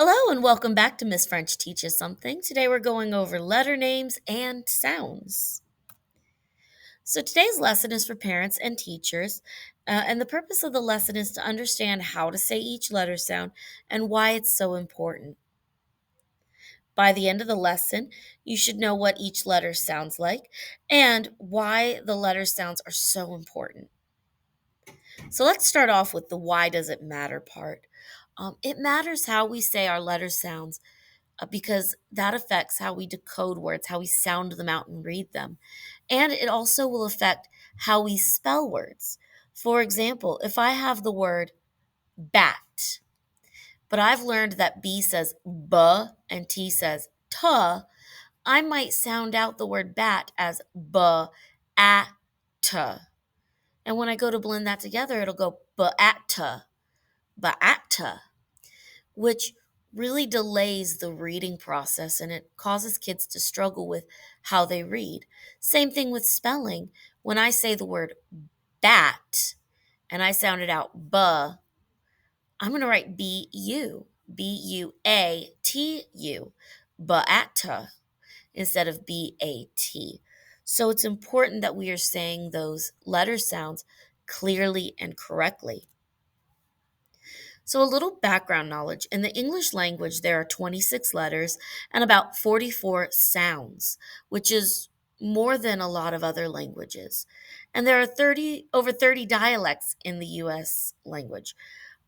Hello and welcome back to Miss French Teaches Something. Today we're going over letter names and sounds. So today's lesson is for parents and teachers, and the purpose of the lesson is to understand how to say each letter sound and why it's so important. By the end of the lesson, you should know what each letter sounds like and why the letter sounds are so important. So let's start off with the why does it matter part. It matters how we say our letter sounds because that affects how we decode words, how we sound them out and read them. And it also will affect how we spell words. For example, if I have the word bat, but I've learned that B says b and T says t, I might sound out the word bat as b at t. And when I go to blend that together, it'll go b at t, which really delays the reading process and it causes kids to struggle with how they read. Same thing with spelling. When I say the word bat and I sound it out buh, I'm going to write B-U-A-T-U, Ba'ata, instead of B-A-T. So it's important that we are saying those letter sounds clearly and correctly. So, a little background knowledge. In the English language, there are 26 letters and about 44 sounds, which is more than a lot of other languages. And there are over 30 dialects in the US language,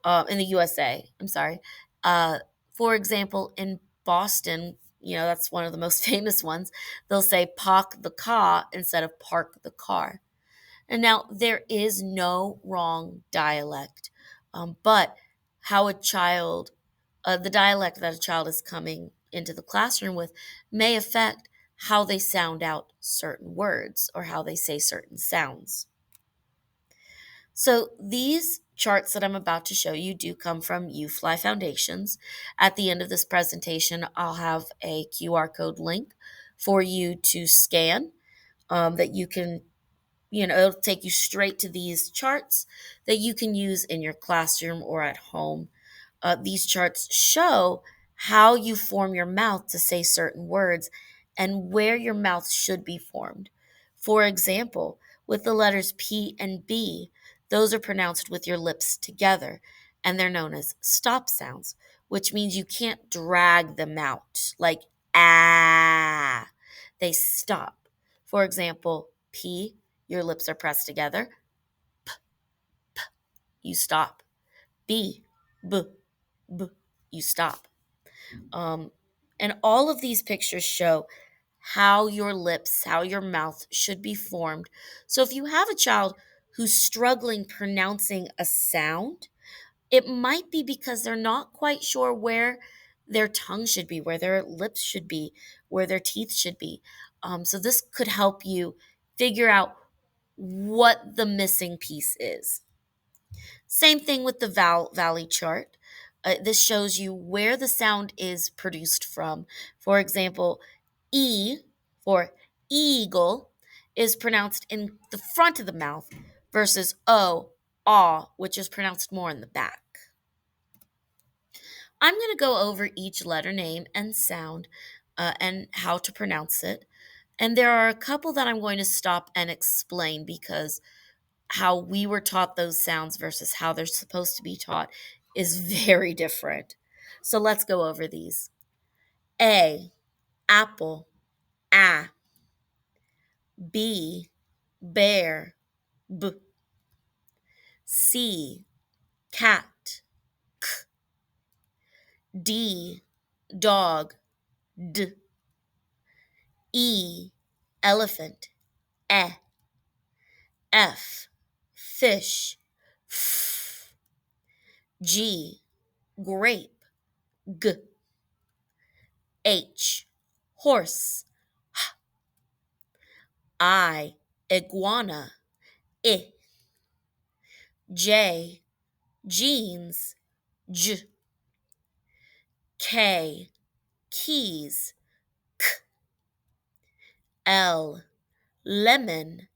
in the USA, I'm sorry. Uh, for example, in Boston, that's one of the most famous ones, they'll say park the car instead of park the car. And now there is no wrong dialect, but how the dialect that a child is coming into the classroom with may affect how they sound out certain words or how they say certain sounds. So these charts that I'm about to show you do come from UFly Foundations. At the end of this presentation, I'll have a QR code link for you to scan that you can it'll take you straight to these charts that you can use in your classroom or at home. These charts show how you form your mouth to say certain words and where your mouth should be formed. For example, with the letters P and B, those are pronounced with your lips together, and they're known as stop sounds, which means you can't drag them out like ah. They stop. For example, P, your lips are pressed together, you stop. B, B, B, you stop. Um, and all of these pictures show how your lips, how your mouth should be formed. So if you have a child who's struggling pronouncing a sound, it might be because they're not quite sure where their tongue should be, where their lips should be, where their teeth should be. So this could help you figure out what the missing piece is. Same thing with the valley chart. This shows you where the sound is produced from. For example, E for eagle is pronounced in the front of the mouth versus ah, which is pronounced more in the back. I'm going to go over each letter name and sound and how to pronounce it. And there are a couple that I'm going to stop and explain because how we were taught those sounds versus how they're supposed to be taught is very different. So let's go over these. A, apple, a. B, bear, b. C, cat, k. D, dog, d. E, elephant, e. F, fish, f. G, grape, g. H, horse, I, iguana, I. J, jeans, j. K, keys, k. L, lemon,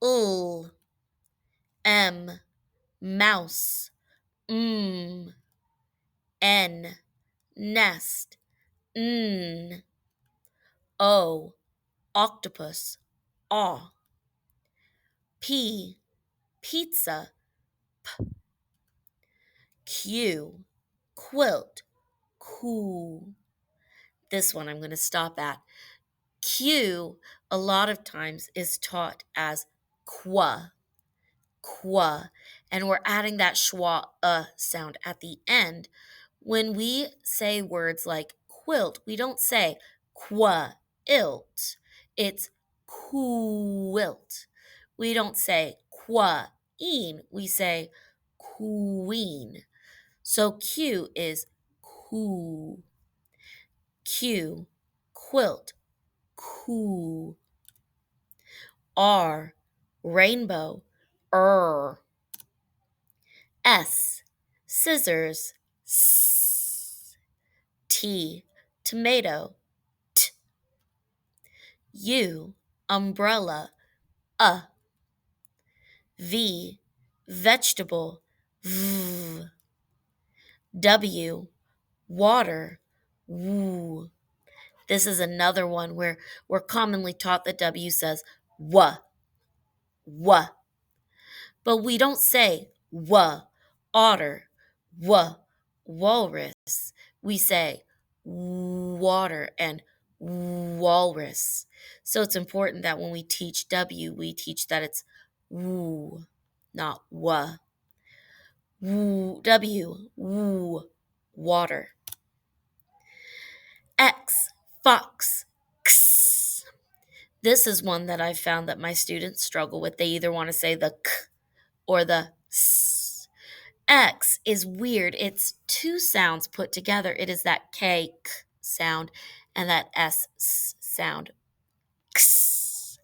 l. M, mouse, m. N, nest. N. O. Octopus. Aw. P. Pizza. Q. Quilt. Cool. This one I'm going to stop at. Q, a lot of times, is taught as qua, qua, and we're adding that schwa sound at the end. When we say words like quilt, we don't say qua-ilt. It's quilt. We don't say qua-een. We say queen. So Q is coo. Q, quilt, coo. R, rainbow, S, scissors, s. T, tomato, t. U, umbrella, V, vegetable, v. W, water, woo. This is another one where we're commonly taught that W says wa, wa. But we don't say otter, walrus. We say water and walrus. So it's important that when we teach W, we teach that it's woo, not wa. Woo, W, woo, water. X, fox, x. This is one that I've found that my students struggle with. They either want to say the k or the s. X is weird. It's two sounds put together. It is that K, k sound and that S sound. X,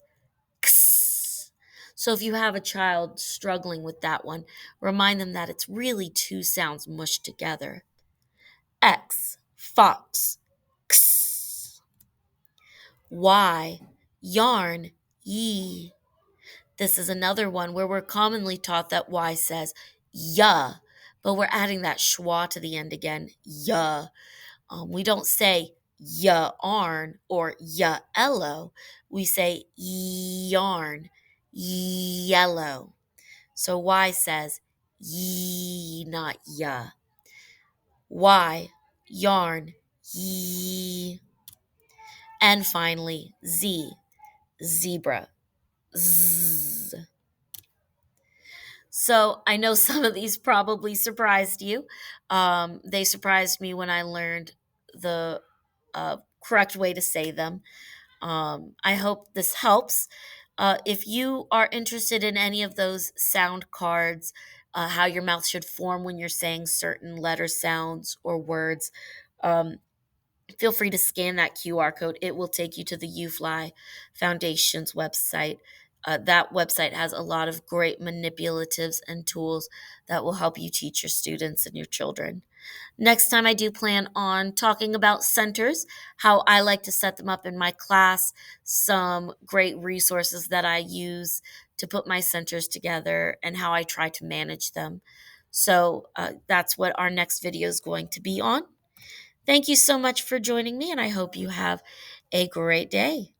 x. So if you have a child struggling with that one, remind them that it's really two sounds mushed together. X, fox, x. Y, yarn, ye. This is another one where we're commonly taught that Y says ya, but we're adding that schwa to the end again, ya. We don't say ya arn or ya ello. We say yarn, yellow. So Y says ye, not ya. Y, yarn, ye. And finally, Z, zebra, z. So I know some of these probably surprised you. They surprised me when I learned the correct way to say them. I hope this helps. If you are interested in any of those sound cards, how your mouth should form when you're saying certain letter sounds or words, um, feel free to scan that QR code. It will take you to the UFly Foundation's website. That website has a lot of great manipulatives and tools that will help you teach your students and your children. Next time, I do plan on talking about centers, how I like to set them up in my class, some great resources that I use to put my centers together, and how I try to manage them. So that's what our next video is going to be on. Thank you so much for joining me, and I hope you have a great day.